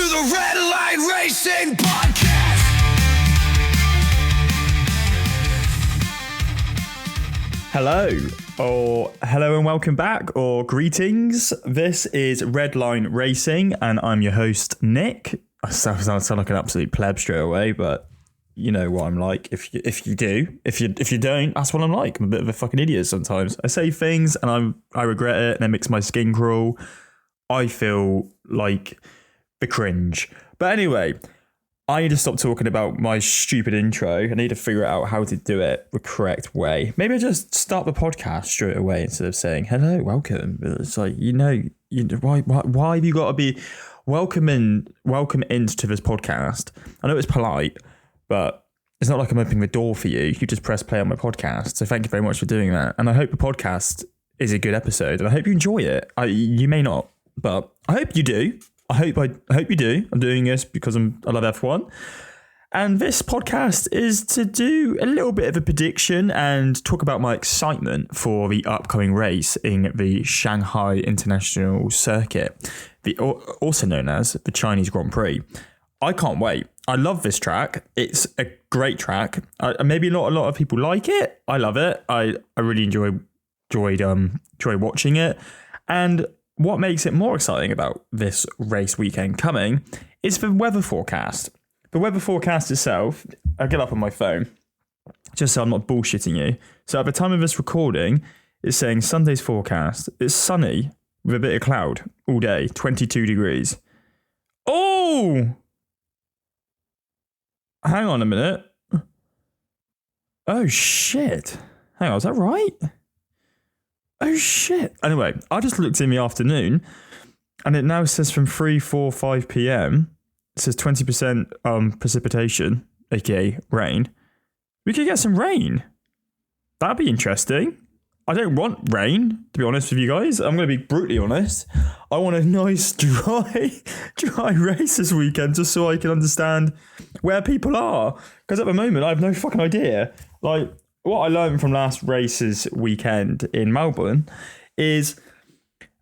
the Red Line Racing Podcast. Hello and welcome back, or greetings. This is Red Line Racing, and I'm your host, Nick. I sound like an absolute pleb straight away, but you know what I'm like. If you don't, that's what I'm like. I'm a bit of a fucking idiot sometimes. I say things and I regret it, and it makes my skin crawl. I feel like the cringe. But anyway, I need to stop talking about my stupid intro. I need to figure out how to do it the correct way. Maybe I just start the podcast straight away instead of saying hello, welcome. It's like, why have you got to be welcome into this podcast? I know it's polite, but it's not like I'm opening the door for you. You just press play on my podcast. So thank you very much for doing that. And I hope the podcast is a good episode, and I hope you enjoy it. You may not, but I hope you do. I hope you do. I'm doing this because I love F1. And this podcast is to do a little bit of a prediction and talk about my excitement for the upcoming race in the Shanghai International Circuit, also known as the Chinese Grand Prix. I can't wait. I love this track. It's a great track. Maybe not a lot of people like it. I love it. I really enjoy watching it. And what makes it more exciting about this race weekend coming is the weather forecast. The weather forecast itself, I'll get up on my phone, just so I'm not bullshitting you. So at the time of this recording, it's saying Sunday's forecast. It's sunny with a bit of cloud all day, 22 degrees. Oh! Hang on a minute. Oh, shit. Hang on, is that right? Oh, shit. Anyway, I just looked in the afternoon, and it now says from 3, 4, 5 p.m., it says 20% precipitation, aka rain. We could get some rain. That'd be interesting. I don't want rain, to be honest with you guys. I'm going to be brutally honest. I want a nice, dry race this weekend, just so I can understand where people are. Because at the moment, I have no fucking idea. Like, what I learned from last race's weekend in Melbourne is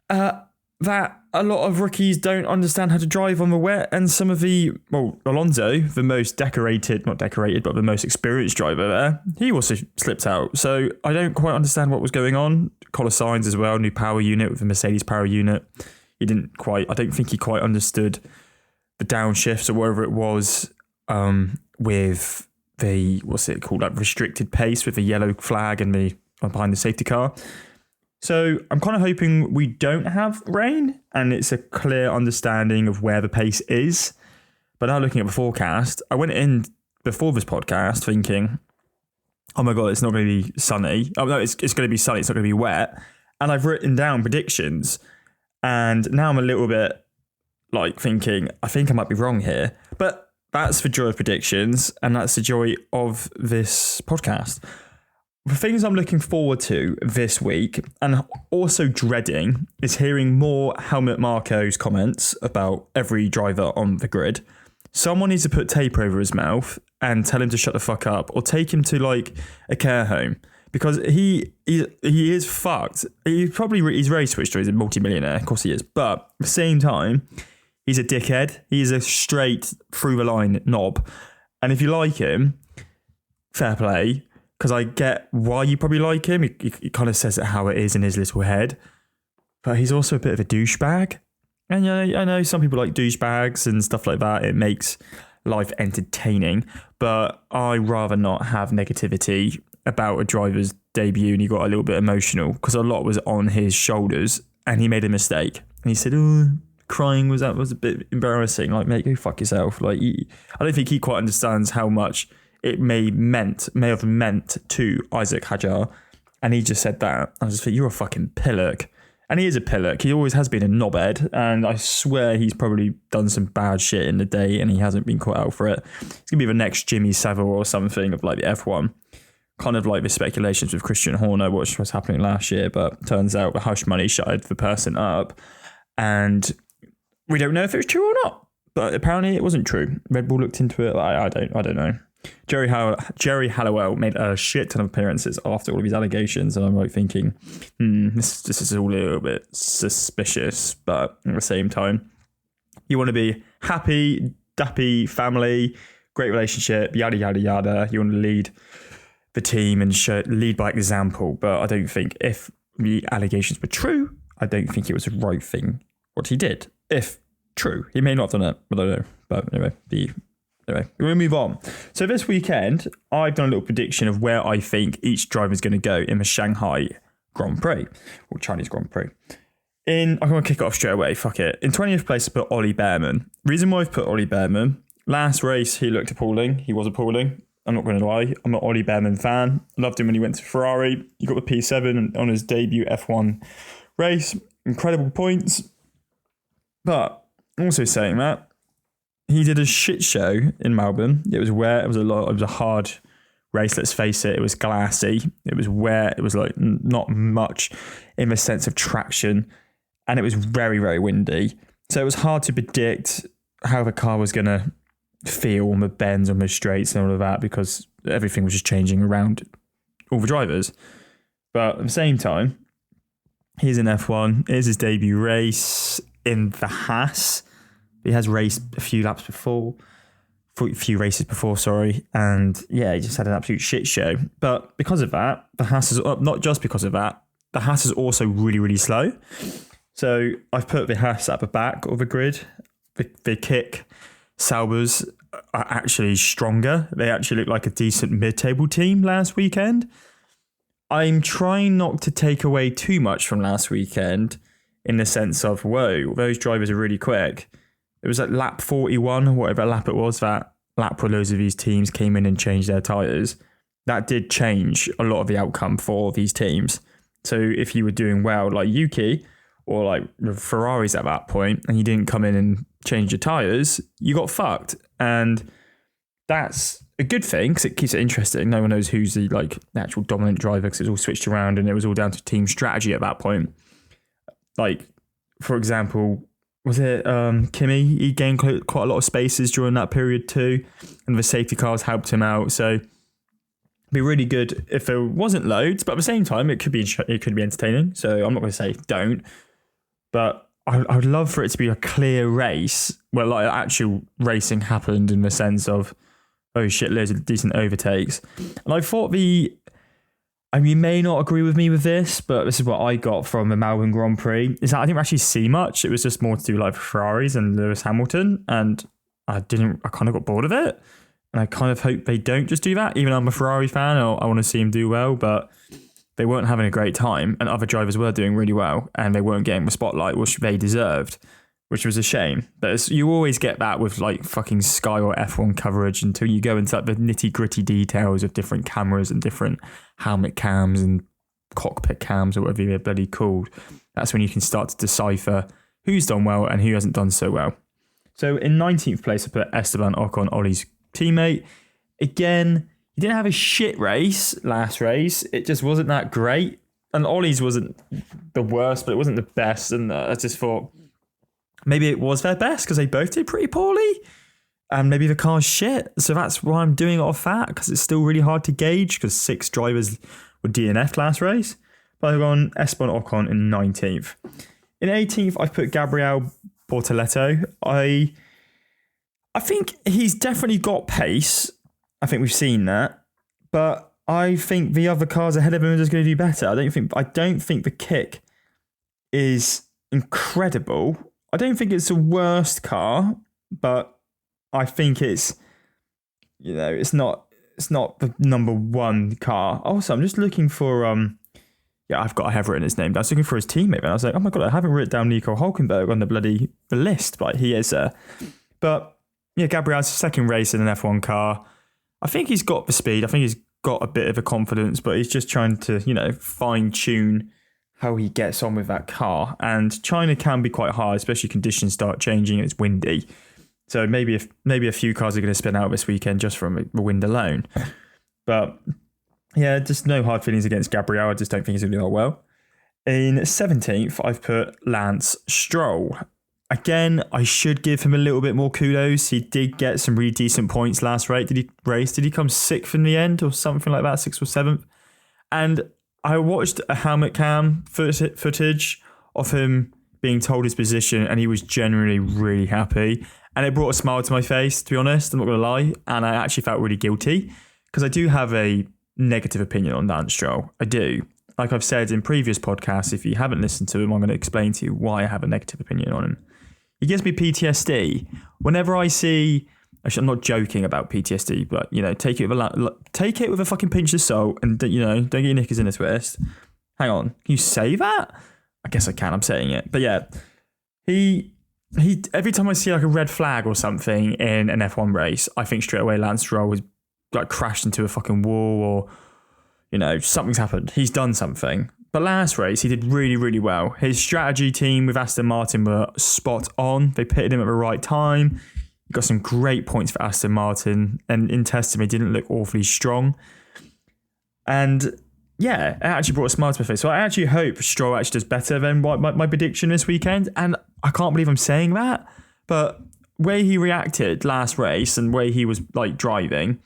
that a lot of rookies don't understand how to drive on the wet, and some of Alonso, the most the most experienced driver there, he also slipped out. So I don't quite understand what was going on. Carlos Sainz as well, new power unit with the Mercedes power unit. I don't think he quite understood the downshifts or whatever it was with the, what's it called, like restricted pace with the yellow flag and the behind the safety car. So I'm kind of hoping we don't have rain and it's a clear understanding of where the pace is. But now looking at the forecast, I went in before this podcast thinking, oh my God, it's not going to be sunny. Oh no, it's going to be sunny. It's not going to be wet. And I've written down predictions. And now I'm a little bit like thinking, I think I might be wrong here. But that's the joy of predictions, and that's the joy of this podcast. The things I'm looking forward to this week, and also dreading, is hearing more Helmut Marko's comments about every driver on the grid. Someone needs to put tape over his mouth and tell him to shut the fuck up, or take him to like a care home, because he is fucked. He's race switched, he's a multi-millionaire, of course he is, but at the same time, he's a dickhead. He's a straight through the line knob. And if you like him, fair play, because I get why you probably like him. He kind of says it how it is in his little head. But he's also a bit of a douchebag. And I know some people like douchebags and stuff like that. It makes life entertaining. But I rather not have negativity about a driver's debut and he got a little bit emotional because a lot was on his shoulders and he made a mistake. And he said, crying was a bit embarrassing. Like, mate, go fuck yourself. Like, I don't think he quite understands how much it may have meant to Isaac Hadjar. And he just said that. I just think, you're a fucking pillock. And he is a pillock. He always has been a knobhead. And I swear he's probably done some bad shit in the day and he hasn't been caught out for it. It's going to be the next Jimmy Savile or something of like the F1. Kind of like the speculations with Christian Horner, which was happening last year. But turns out the hush money shutted the person up. And we don't know if it was true or not. But apparently it wasn't true. Red Bull looked into it. I don't know. Jerry Halliwell made a shit ton of appearances after all of these allegations, and I'm like thinking, this is all a little bit suspicious, but at the same time, you want to be happy, dappy family, great relationship, yada, yada, yada. You want to lead the team and lead by example. But I don't think if the allegations were true, I don't think it was the right thing what he did. If true, he may not have done it, but I don't know. But anyway, we'll move on. So this weekend, I've done a little prediction of where I think each driver is going to go in the Shanghai Grand Prix, or Chinese Grand Prix. I'm going to kick it off straight away, fuck it. In 20th place, I put Ollie Behrman. Reason why I've put Ollie Behrman, last race, he looked appalling. He was appalling. I'm not going to lie. I'm an Ollie Behrman fan. Loved him when he went to Ferrari. He got the P7 on his debut F1 race. Incredible points. But also saying that, he did a shit show in Melbourne. It was wet. It was a hard race, let's face it. It was glassy. It was wet. It was like not much in the sense of traction. And it was very, very windy. So it was hard to predict how the car was going to feel on the bends, on the straights and all of that, because everything was just changing around all the drivers. But at the same time, he's in F1. It is his debut race in the Haas. He has raced a few races before, and yeah, he just had an absolute shit show. But because of that, the Haas is not just because of that, the Haas is also really, really slow. So I've put the Haas at the back of the grid. The kick Saubers are actually stronger. They actually look like a decent mid-table team last weekend. I'm trying not to take away too much from last weekend in the sense of, whoa, those drivers are really quick. It was at lap 41, or whatever lap it was, that lap where loads of these teams came in and changed their tyres. That did change a lot of the outcome for these teams. So if you were doing well, like Yuki, or like Ferraris at that point, and you didn't come in and change your tyres, you got fucked. And that's a good thing, because it keeps it interesting. No one knows who's the actual dominant driver, because it's all switched around, and it was all down to team strategy at that point. Like, for example, was it Kimi? He gained quite a lot of spaces during that period too, and the safety cars helped him out. So it'd be really good if there wasn't loads, but at the same time, it could be entertaining. So I'm not going to say don't, but I would love for it to be a clear race where like actual racing happened in the sense of, oh shit, loads of decent overtakes. And I thought you may not agree with me with this, but this is what I got from the Melbourne Grand Prix, is that I didn't actually see much. It was just more to do like Ferraris and Lewis Hamilton, and I kind of got bored of it. And I kind of hope they don't just do that. Even though I'm a Ferrari fan, I want to see him do well, but they weren't having a great time, and other drivers were doing really well, and they weren't getting the spotlight which they deserved, which was a shame. But you always get that with like fucking Sky or F1 coverage until you go into like the nitty gritty details of different cameras and different helmet cams and cockpit cams or whatever they're bloody called. That's when you can start to decipher who's done well and who hasn't done so well. So in 19th place, I put Esteban Ocon, Ollie's teammate. Again, he didn't have a shit race last race. It just wasn't that great. And Ollie's wasn't the worst, but it wasn't the best. And I just thought maybe it was their best because they both did pretty poorly. And maybe the car's shit. So that's why I'm doing it off that, because it's still really hard to gauge because 6 drivers were DNF'd last race. But I've gone Esteban Ocon in 19th. In 18th, I've put Gabriel Bortoleto. I think he's definitely got pace. I think we've seen that. But I think the other cars ahead of him are just going to do better. I don't think the kick is incredible. I don't think it's the worst car, but I think it's not the number one car. Also, I'm just looking for I have written his name. I was looking for his teammate, and I was like, oh my god, I haven't written down Nico Hulkenberg on the list, but he is there. But yeah, Gabriel's second race in an F1 car. I think he's got the speed. I think he's got a bit of a confidence, but he's just trying to, fine tune how he gets on with that car. And China can be quite hard, especially conditions start changing. It's windy. So maybe a few cars are going to spin out this weekend just from the wind alone. But yeah, just no hard feelings against Gabriel. I just don't think he's going to do that well. In 17th, I've put Lance Stroll. Again, I should give him a little bit more kudos. He did get some really decent points last race. Did he come 6th in the end or something like that, 6th or 7th? And I watched a helmet cam footage of him being told his position, and he was genuinely really happy. And it brought a smile to my face, to be honest. I'm not going to lie. And I actually felt really guilty because I do have a negative opinion on Lance Stroll. I do. Like I've said in previous podcasts, if you haven't listened to him, I'm going to explain to you why I have a negative opinion on him. He gives me PTSD. Whenever I see... Actually, I'm not joking about PTSD, but, take it with a fucking pinch of salt and, don't get your knickers in a twist. Hang on. Can you say that? I guess I can. I'm saying it. But yeah, he every time I see like a red flag or something in an F1 race, I think straight away Lance Stroll has like crashed into a fucking wall or, something's happened. He's done something. But last race, he did really, really well. His strategy team with Aston Martin were spot on. They pitted him at the right time. He got some great points for Aston Martin. And in testing, he didn't look awfully strong. And yeah, it actually brought a smile to my face. So I actually hope Stroll actually does better than my prediction this weekend. And I can't believe I'm saying that. But way he reacted last race and way he was like driving,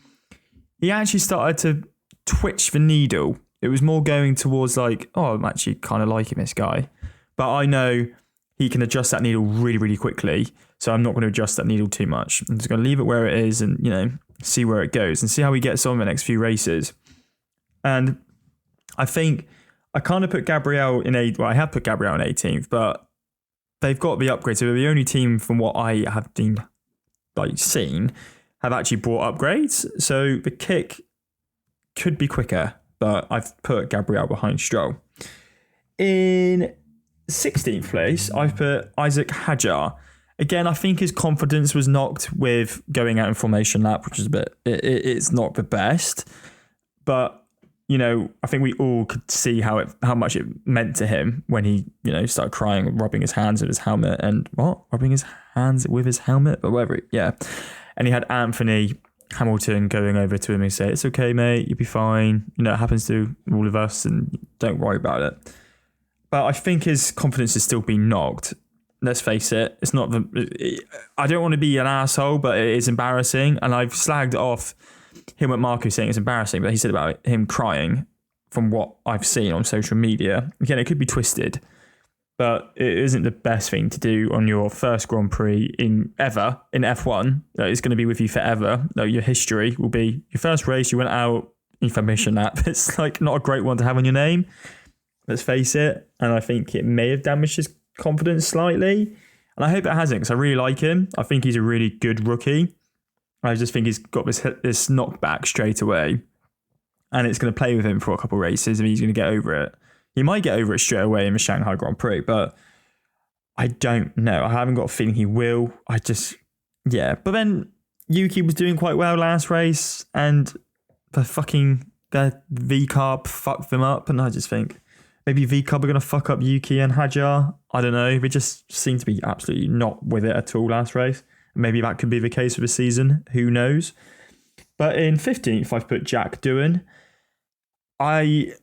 he actually started to twitch the needle. It was more going towards like, oh, I'm actually kind of liking this guy. But I know he can adjust that needle really, really quickly. So I'm not going to adjust that needle too much. I'm just going to leave it where it is and, see where it goes and see how he gets on the next few races. And I think I kind of put Gabriel in I have put Gabriel in 18th, but they've got the upgrade. So they're the only team from what I have seen have actually brought upgrades. So the kick could be quicker, but I've put Gabriel behind Stroll. In 16th place, I've put Isaac Hadjar. Again, I think his confidence was knocked with going out in formation lap, which is it's not the best. But, I think we all could see how much it meant to him when he, started crying, rubbing his hands with his helmet and rubbing his hands with his helmet, but whatever. Yeah. And he had Anthony Hamilton going over to him and say, it's okay, mate, you'll be fine. It happens to all of us and don't worry about it. But I think his confidence has still been knocked. Let's face it. It's not I don't want to be an asshole, but it is embarrassing. And I've slagged off him at Marco saying it's embarrassing, but he said about him crying from what I've seen on social media. Again, it could be twisted, but it isn't the best thing to do on your first Grand Prix in F1. It's going to be with you forever. Your history will be your first race. You went out in formation lap. It's like not a great one to have on your name. Let's face it. And I think it may have damaged his confidence slightly. And I hope it hasn't because I really like him. I think he's a really good rookie. I just think he's got this knockback straight away. And it's going to play with him for a couple of races and he's going to get over it. He might get over it straight away in the Shanghai Grand Prix, but I don't know. I haven't got a feeling he will. But then Yuki was doing quite well last race and their V-Carb fucked them up. And I just think maybe V-Carb are going to fuck up Yuki and Hadjar. I don't know. They just seem to be absolutely not with it at all last race. Maybe that could be the case for the season. Who knows? But in 15th, I've put Jack Doohan. I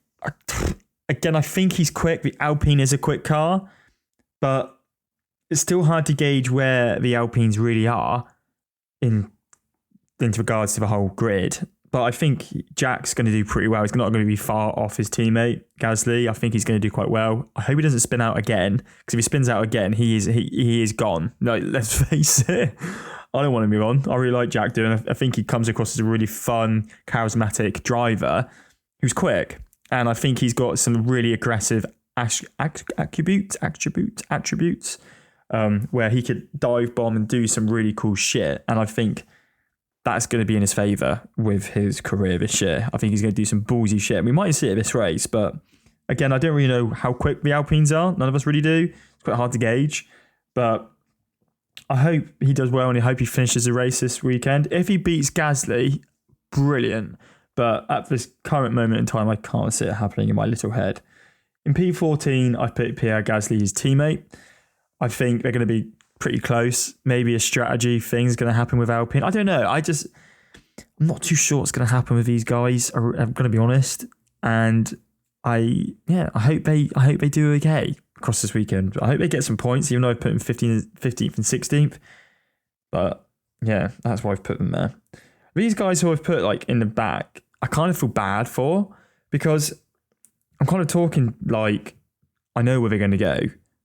think he's quick. The Alpine is a quick car, but it's still hard to gauge where the Alpines really are in regards to the whole grid. But I think Jack's going to do pretty well. He's not going to be far off his teammate, Gasly. I think he's going to do quite well. I hope he doesn't spin out again, because if he spins out again, he is gone. Let's face it. I don't want him to move on. I really like Jack Doohan. I think he comes across as a really fun, charismatic driver who's quick. And I think he's got some really aggressive attributes where he could dive bomb and do some really cool shit. And I think that's going to be in his favour with his career this year. I think he's going to do some ballsy shit. We might see it this race, but again, I don't really know how quick the Alpines are. None of us really do. It's quite hard to gauge. But I hope he does well and I hope he finishes the race this weekend. If he beats Gasly, brilliant. But at this current moment in time, I can't see it happening in my little head. In P14, I put Pierre Gasly, his teammate. I think they're going to be pretty close. Maybe a strategy thing's going to happen with Alpine. I don't know. I'm not too sure what's going to happen with these guys. I'm going to be honest. And I hope they do okay across this weekend. I hope they get some points, even though I've put them 15th and 16th. But yeah, that's why I've put them there. These guys who I've put like in the back, I kind of feel bad for, because I'm kind of talking like I know where they're going to go.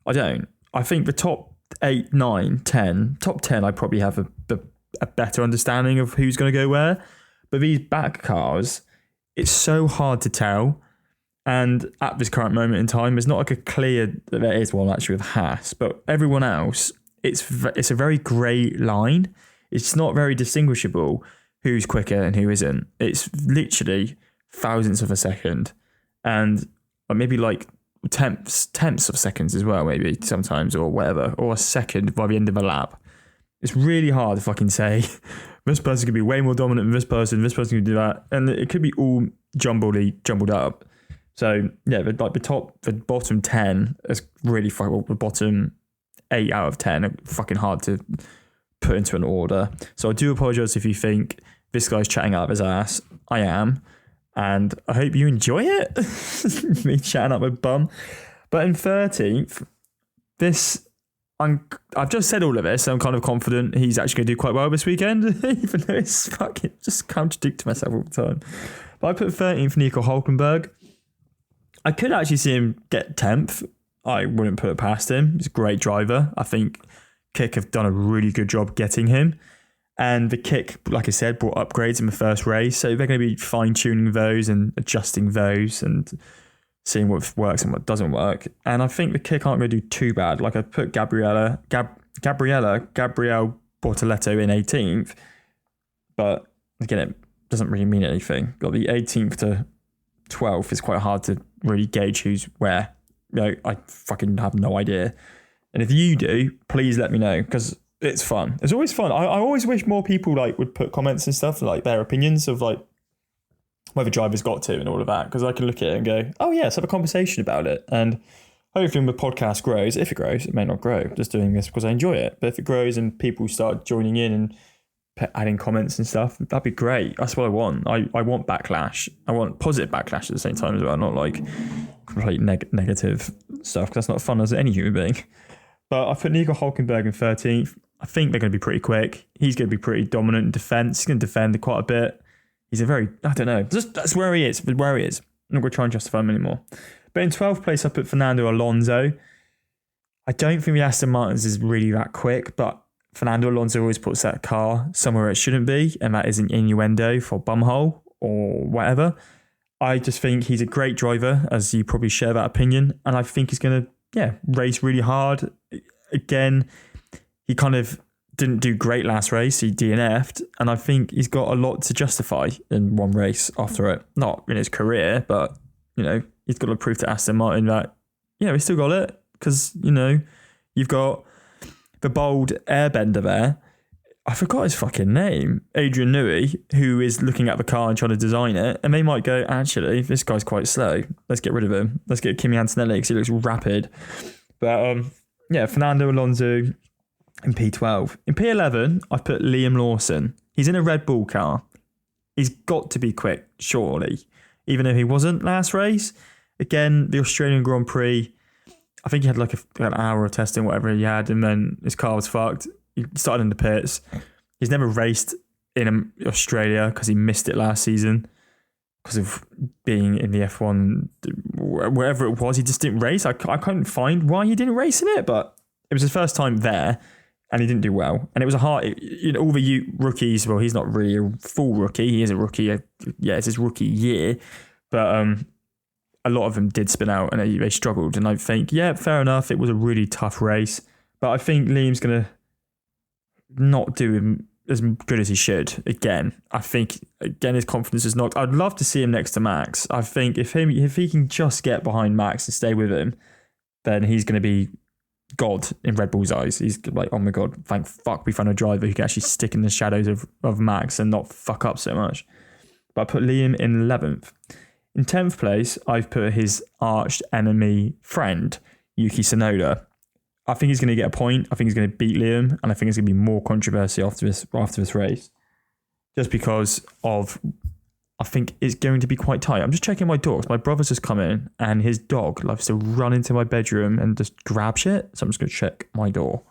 I don't. I think the top 8, 9, 10, top 10, I probably have a better understanding of who's going to go where. But these back cars, it's so hard to tell. And at this current moment in time, it's not like a clear, there is one actually with Haas, but everyone else, it's a very grey line. It's not very distinguishable who's quicker and who isn't. It's literally thousandths of a second, and maybe like tenths of seconds as well, maybe sometimes, or whatever, or a second by the end of a lap. It's really hard to fucking say this person could be way more dominant than this person can do that, and it could be all jumbled up. So yeah, the bottom 10 is really fucking, well, the bottom 8 out of 10 are fucking hard to put into an order. So I do apologise if you think this guy's chatting out of his ass. I am. And I hope you enjoy it. Me chatting up my bum. But in 13th, I've just said all of this, so I'm kind of confident he's actually going to do quite well this weekend, even though it's fucking just contradict myself all the time. But I put 13th Nico Hülkenberg. I could actually see him get 10th. I wouldn't put it past him. He's a great driver. I think Kick have done a really good job getting him. And the Kick, like I said, brought upgrades in the first race. So they're going to be fine-tuning those and adjusting those and seeing what works and what doesn't work. And I think the Kick aren't going to do too bad. Like I put Gabriele Bortoletto in 18th. But again, it doesn't really mean anything. Got the 18th to 12th is quite hard to really gauge who's where. I fucking have no idea. And if you do, please let me know, because it's fun. It's always fun. I always wish more people would put comments and stuff, like their opinions of where the drivers got to and all of that, because I can look at it and go, oh yeah, let's have a conversation about it. And hopefully when the podcast grows, if it grows, it may not grow, just doing this because I enjoy it. But if it grows and people start joining in and adding comments and stuff, that'd be great. That's what I want. I want backlash. I want positive backlash at the same time as well, not like complete negative stuff, because that's not fun as any human being. But I put Nico Hülkenberg in 13th. I think they're going to be pretty quick. He's going to be pretty dominant in defence. He's going to defend quite a bit. He's I don't know. That's where he is. I'm not going to try and justify him anymore. But in 12th place, I put Fernando Alonso. I don't think the Aston Martins is really that quick, but Fernando Alonso always puts that car somewhere it shouldn't be, and that is an innuendo for bumhole or whatever. I just think he's a great driver, as you probably share that opinion, and I think he's going to, race really hard. Again, he kind of didn't do great last race. He DNF'd, and I think he's got a lot to justify in one race after it. Not in his career, but, he's got to prove to Aston Martin that, he still got it, because, you've got the bold airbender there. I forgot his fucking name. Adrian Newey, who is looking at the car and trying to design it, and they might go, actually, this guy's quite slow. Let's get rid of him. Let's get Kimi Antonelli because he looks rapid. But, Fernando Alonso in P12. In P11, I've put Liam Lawson. He's in a Red Bull car. He's got to be quick, surely. Even if he wasn't last race. Again, the Australian Grand Prix, I think he had an hour of testing, whatever he had, and then his car was fucked. He started in the pits. He's never raced in Australia because he missed it last season because of being in the F1, wherever it was. He just didn't race. I couldn't find why he didn't race in it, but it was his first time there and he didn't do well. And it was all the rookies, well, he's not really a full rookie. He is a rookie. It's his rookie year. But a lot of them did spin out and they struggled. And I think, fair enough. It was a really tough race. But I think Liam's going to not do him as good as he should. Again, I think, his confidence is not... I'd love to see him next to Max. I think if he can just get behind Max and stay with him, then he's going to be God in Red Bull's eyes. He's like, oh my God, thank fuck we found a driver who can actually stick in the shadows of Max and not fuck up so much. But I put Liam in 11th. In 10th place, I've put his arch enemy friend, Yuki Tsunoda. I think he's going to get a point. I think he's going to beat Liam, and I think it's going to be more controversy after this race, just because I think it's going to be quite tight. I'm just checking my dogs. My brother's just come in, and his dog loves to run into my bedroom and just grab shit. So I'm just going to check my door.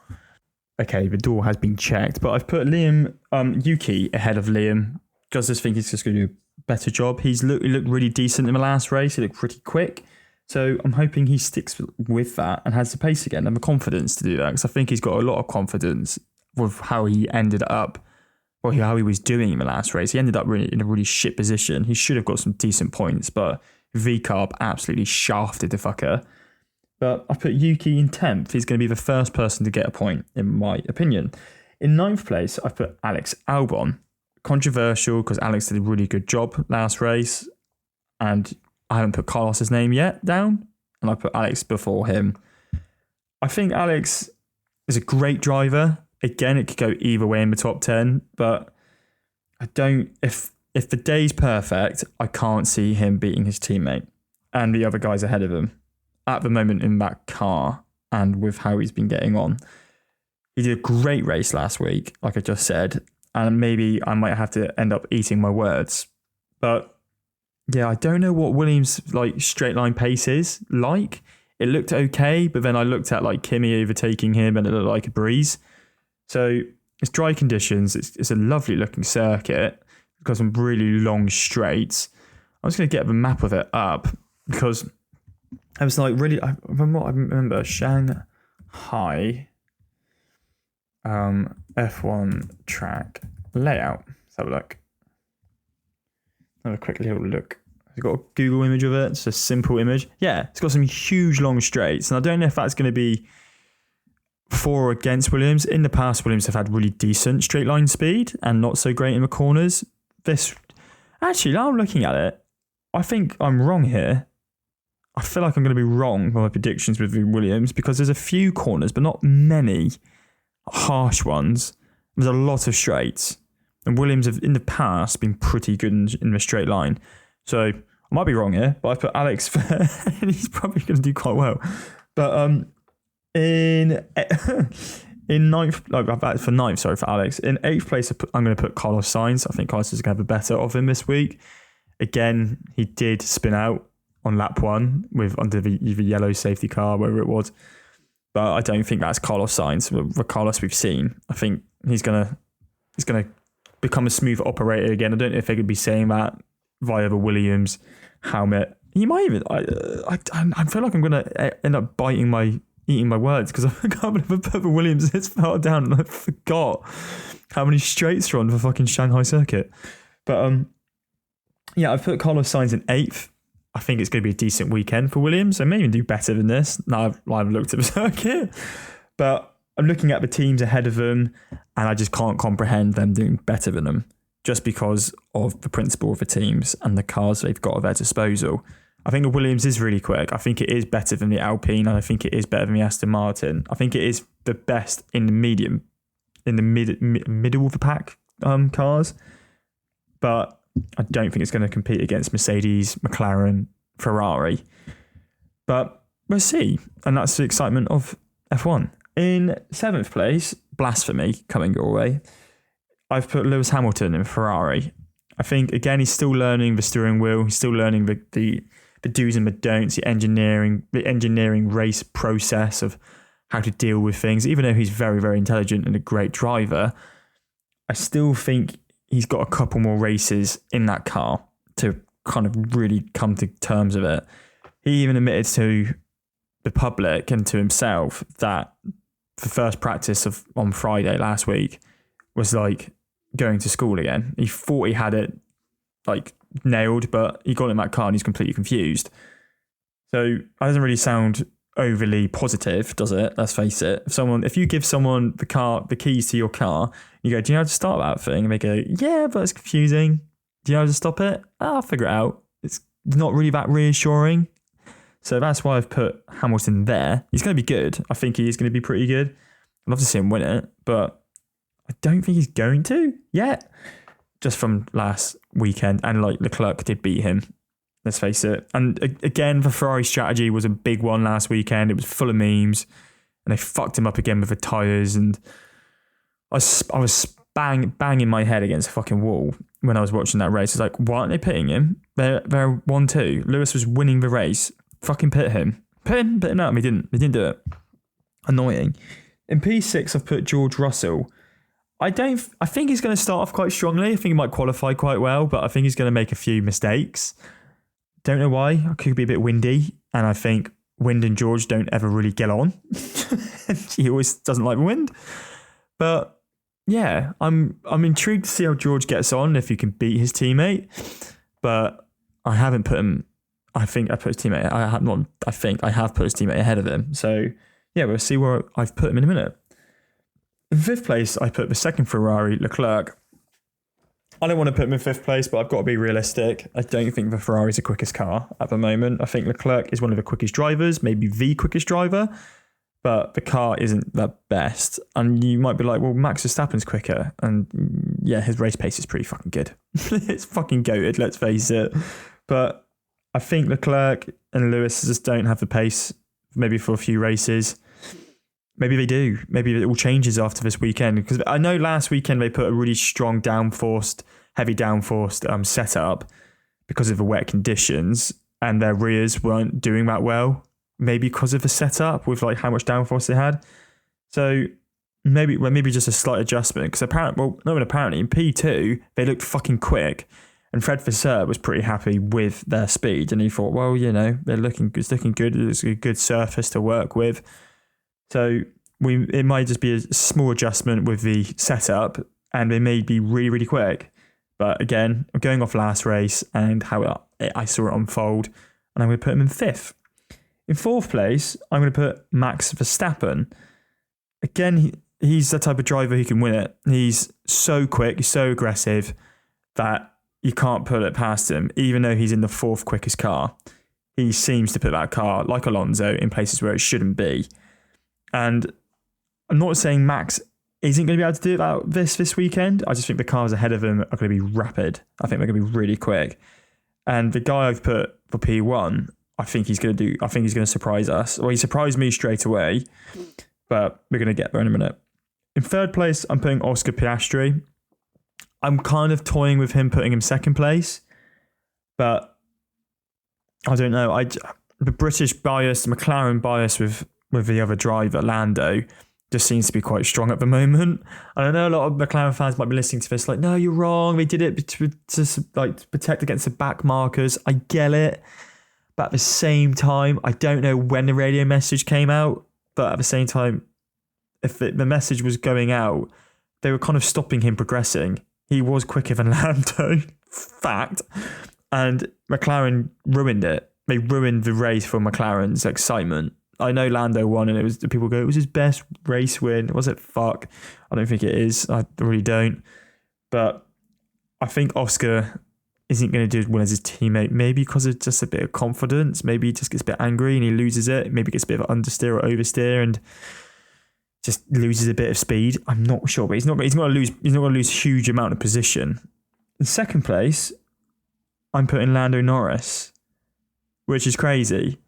Okay, the door has been checked, but I've put Yuki ahead of Liam. Just think he's just going to do a better job. He looked really decent in the last race. He looked pretty quick. So I'm hoping he sticks with that and has the pace again and the confidence to do that, because I think he's got a lot of confidence with how he ended up, or how he was doing in the last race. He ended up really in a really shit position. He should have got some decent points, but V-Carb absolutely shafted the fucker. But I put Yuki in 10th. He's going to be the first person to get a point, in my opinion. In 9th place, I put Alex Albon. Controversial because Alex did a really good job last race, and I haven't put Carlos's name yet down, and I put Alex before him. I think Alex is a great driver. Again, it could go either way in the top 10, but I don't. If the day's perfect, I can't see him beating his teammate and the other guys ahead of him at the moment in that car, and with how he's been getting on. He did a great race last week, like I just said, and maybe I might have to end up eating my words, but yeah, I don't know what Williams' like straight line pace is like. It looked okay, but then I looked at like Kimi overtaking him and it looked like a breeze. So it's dry conditions. It's a lovely looking circuit. It's got some really long straights. I'm just going to get the map of it up because I was like really, I remember Shanghai F1 track layout. Let's have a look. Have a quick little look. I've got a Google image of it. It's a simple image. Yeah, it's got some huge long straights. And I don't know if that's going to be for or against Williams. In the past, Williams have had really decent straight line speed and not so great in the corners. Actually, now I'm looking at it, I think I'm wrong here. I feel like I'm going to be wrong with my predictions with Williams because there's a few corners, but not many harsh ones. There's a lot of straights. And Williams have, in the past, been pretty good in the straight line. So I might be wrong here, but I put Alex and he's probably going to do quite well. But in ninth, for ninth, sorry, for Alex. In 8th place, I'm going to put Carlos Sainz. I think Carlos is going to have a better of him this week. Again, he did spin out on lap 1 with under the yellow safety car, wherever it was. But I don't think that's Carlos Sainz. The Carlos we've seen, I think he's going to become a smooth operator again. I don't know if they could be saying that via the Williams helmet. He might even. I feel like I'm going to end up eating my words because I can't believe I put the Williams this far down and I forgot how many straights are on the fucking Shanghai circuit. But yeah, I've put Carlos Sainz in 8th. I think it's going to be a decent weekend for Williams. I may even do better than this. Now I've looked at the circuit, but I'm looking at the teams ahead of them and I just can't comprehend them doing better than them just because of the principle of the teams and the cars they've got at their disposal. I think the Williams is really quick. I think it is better than the Alpine and I think it is better than the Aston Martin. I think it is the best in the middle of the pack cars, but I don't think it's going to compete against Mercedes, McLaren, Ferrari. But we'll see. And that's the excitement of F1. In 7th place, blasphemy coming your way, I've put Lewis Hamilton in Ferrari. I think, again, he's still learning the steering wheel. He's still learning the do's and the don'ts, the engineering race process of how to deal with things. Even though he's very, very intelligent and a great driver, I still think he's got a couple more races in that car to kind of really come to terms with it. He even admitted to the public and to himself that the first practice on Friday last week was like going to school again. He thought he had it like nailed, but he got in that car and he's completely confused. So that doesn't really sound overly positive, does it? Let's face it. If you give someone the keys to your car, you go, do you know how to start that thing? And they go, yeah, but it's confusing. Do you know how to stop it? I'll figure it out. It's not really that reassuring. So that's why I've put Hamilton there. He's going to be good. I think he is going to be pretty good. I'd love to see him win it, but I don't think he's going to yet. Just from last weekend, and like Leclerc did beat him. Let's face it. And again, the Ferrari strategy was a big one last weekend. It was full of memes, and they fucked him up again with the tyres. And I was banging my head against a fucking wall when I was watching that race. It's like, why aren't they pitting him? They're 1-2. Lewis was winning the race. Fucking pit him. Pit him out. They didn't do it. Annoying. In P6, I've put George Russell. I think he's going to start off quite strongly. I think he might qualify quite well, but I think he's going to make a few mistakes. Don't know why. It could be a bit windy. And I think Wind and George don't ever really get on. He always doesn't like wind. But yeah, I'm intrigued to see how George gets on, if he can beat his teammate. But I haven't put him. I think I put his teammate. I have put his teammate ahead of him. So yeah, we'll see where I've put him in a minute. In fifth place, I put the second Ferrari, Leclerc. I don't want to put him in fifth place, but I've got to be realistic. I don't think the Ferrari's the quickest car at the moment. I think Leclerc is one of the quickest drivers, maybe the quickest driver, but the car isn't the best. And you might be like, well, Max Verstappen's quicker. And yeah, his race pace is pretty fucking good. It's fucking goated, let's face it. But I think Leclerc and Lewis just don't have the pace, maybe for a few races. Maybe they do. Maybe it all changes after this weekend. Because I know last weekend they put a really strong heavy downforced setup because of the wet conditions, and their rears weren't doing that well. Maybe because of the setup with like how much downforce they had. So maybe just a slight adjustment. Because apparently in P2 they looked fucking quick, and Fred Vasseur was pretty happy with their speed, and he thought, well, you know, it's looking good. It's a good surface to work with. So it might just be a small adjustment with the setup, and they may be really, really quick. But again, I'm going off last race and how I saw it unfold, and I'm going to put him in fifth. In fourth place, I'm going to put Max Verstappen. Again, he's the type of driver who can win it. He's so quick, he's so aggressive that you can't put it past him, even though he's in the fourth quickest car. He seems to put that car, like Alonso, in places where it shouldn't be. And I'm not saying Max isn't going to be able to do that this weekend. I just think the cars ahead of him are going to be rapid. I think they're going to be really quick. And the guy I've put for P1, I think he's going to surprise us. Well, he surprised me straight away, but we're going to get there in a minute. In third place, I'm putting Oscar Piastri. I'm kind of toying with him, putting him second place, but I don't know. The British bias, McLaren bias with the other driver, Lando, just seems to be quite strong at the moment. And I know a lot of McLaren fans might be listening to this like, no, you're wrong. They did it to protect against the back markers. I get it. But at the same time, I don't know when the radio message came out, but at the same time, if the message was going out, they were kind of stopping him progressing. He was quicker than Lando, fact. And McLaren ruined it. They ruined the race for McLaren's excitement. I know Lando won, and people go, it was his best race win. Was it? Fuck. I don't think it is. I really don't. But I think Oscar isn't going to do as well as his teammate. Maybe because of just a bit of confidence. Maybe he just gets a bit angry and he loses it. Maybe gets a bit of understeer or oversteer and just loses a bit of speed. I'm not sure, but he's not going to lose huge amount of position. In second place, I'm putting Lando Norris, which is crazy.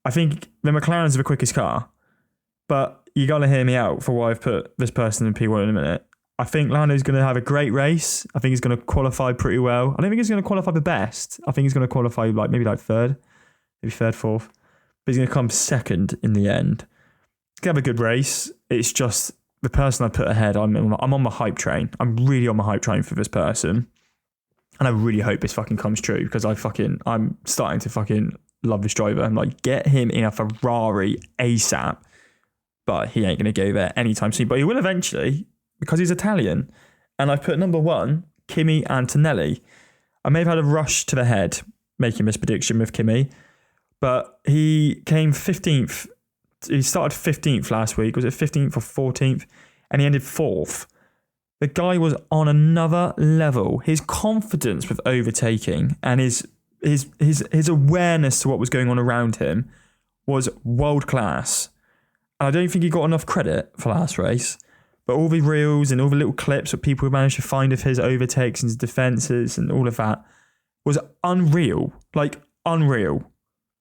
I think the McLaren's the quickest car, but you got to hear me out for why I've put this person in P1 in a minute. I think Lando's going to have a great race. I think he's going to qualify pretty well. I don't think he's going to qualify the best. I think he's going to qualify maybe third, fourth. But he's going to come second in the end. He's going to have a good race. It's just the person I put ahead, I'm on the hype train. I'm really on the hype train for this person. And I really hope this fucking comes true because I'm starting to fucking love this driver. I'm like, get him in a Ferrari ASAP. But he ain't going to go there anytime soon. But he will eventually because he's Italian. And I've put number 1, Kimi Antonelli. I may have had a rush to the head making this prediction with Kimi, but he came 15th. He started 15th last week. Was it 15th or 14th? And he ended 4th. The guy was on another level. His confidence with overtaking and his awareness to what was going on around him was world class. And I don't think he got enough credit for last race. But all the reels and all the little clips that people managed to find of his overtakes and his defences and all of that was unreal. Like, unreal.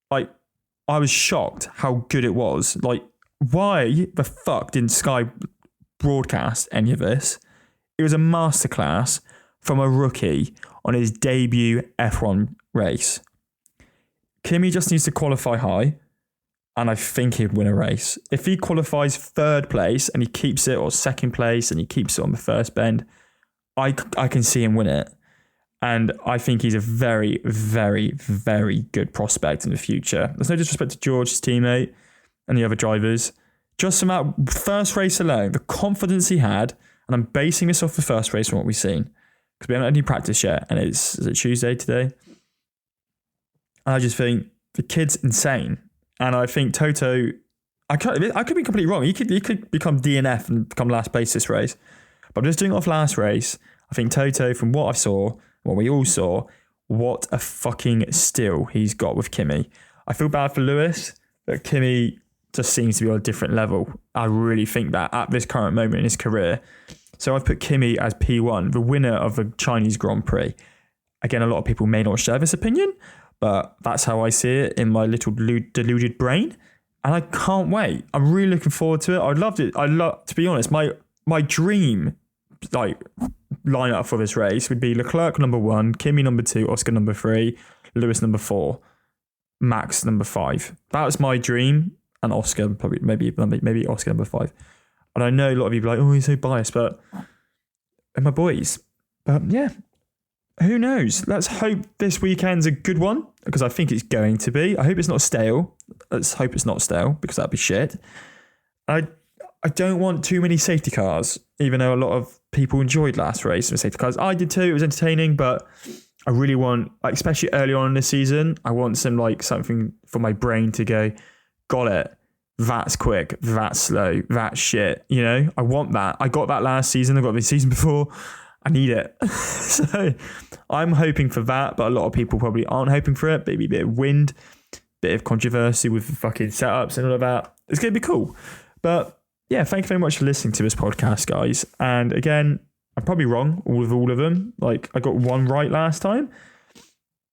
Like, I was shocked how good it was. Like, why the fuck didn't Sky broadcast any of this? It was a masterclass from a rookie on his debut F1 race. Kimi just needs to qualify high, and I think he'd win a race. If he qualifies third place and he keeps it, or second place and he keeps it on the first bend, I can see him win it. And I think he's a very, very, very good prospect in the future. There's no disrespect to George, his teammate, and the other drivers. Just from that first race alone, the confidence he had, and I'm basing this off the first race from what we've seen, because we haven't had any practice yet, and is it Tuesday today? I just think the kid's insane. And I think Toto, I could be completely wrong. He could become DNF and become last place this race. But I'm just doing it off last race. I think Toto, from what I saw, what we all saw, what a fucking steal he's got with Kimi. I feel bad for Lewis, but Kimi just seems to be on a different level. I really think that at this current moment in his career. So I've put Kimi as P1, the winner of the Chinese Grand Prix. Again, a lot of people may not share this opinion, but that's how I see it in my little deluded brain. And I can't wait. I'm really looking forward to it. I loved it. To be honest, my dream lineup for this race would be Leclerc number 1, Kimi number 2, Oscar number 3, Lewis number 4, Max number 5. That was my dream, and Oscar probably maybe Oscar number 5. And I know a lot of people are like, oh, he's so biased, but they're my boys. But yeah, who knows? Let's hope this weekend's a good one, because I think it's going to be. I hope it's not stale. Let's hope it's not stale, because that'd be shit. I don't want too many safety cars, even though a lot of people enjoyed last race with safety cars. I did too. It was entertaining, but I really want, especially early on in the season, I want something for my brain to go, got it. That's quick. That's slow. That's shit. You know, I want that. I got that last season. I got the season before. I need it. So I'm hoping for that, but a lot of people probably aren't hoping for it. Maybe a bit of wind, bit of controversy with the fucking setups and all of that. It's going to be cool. But yeah, thank you very much for listening to this podcast, guys. And again, I'm probably wrong with all of them. Like, I got one right last time.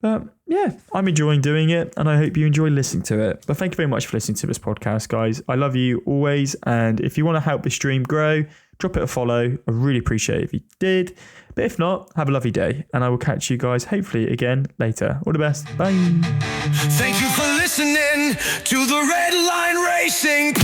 But yeah, I'm enjoying doing it, and I hope you enjoy listening to it. But thank you very much for listening to this podcast, guys. I love you always. And if you want to help the stream grow, drop it a follow. I really appreciate it if you did. But if not, have a lovely day. And I will catch you guys hopefully again later. All the best. Bye. Thank you for listening to the Red Line Racing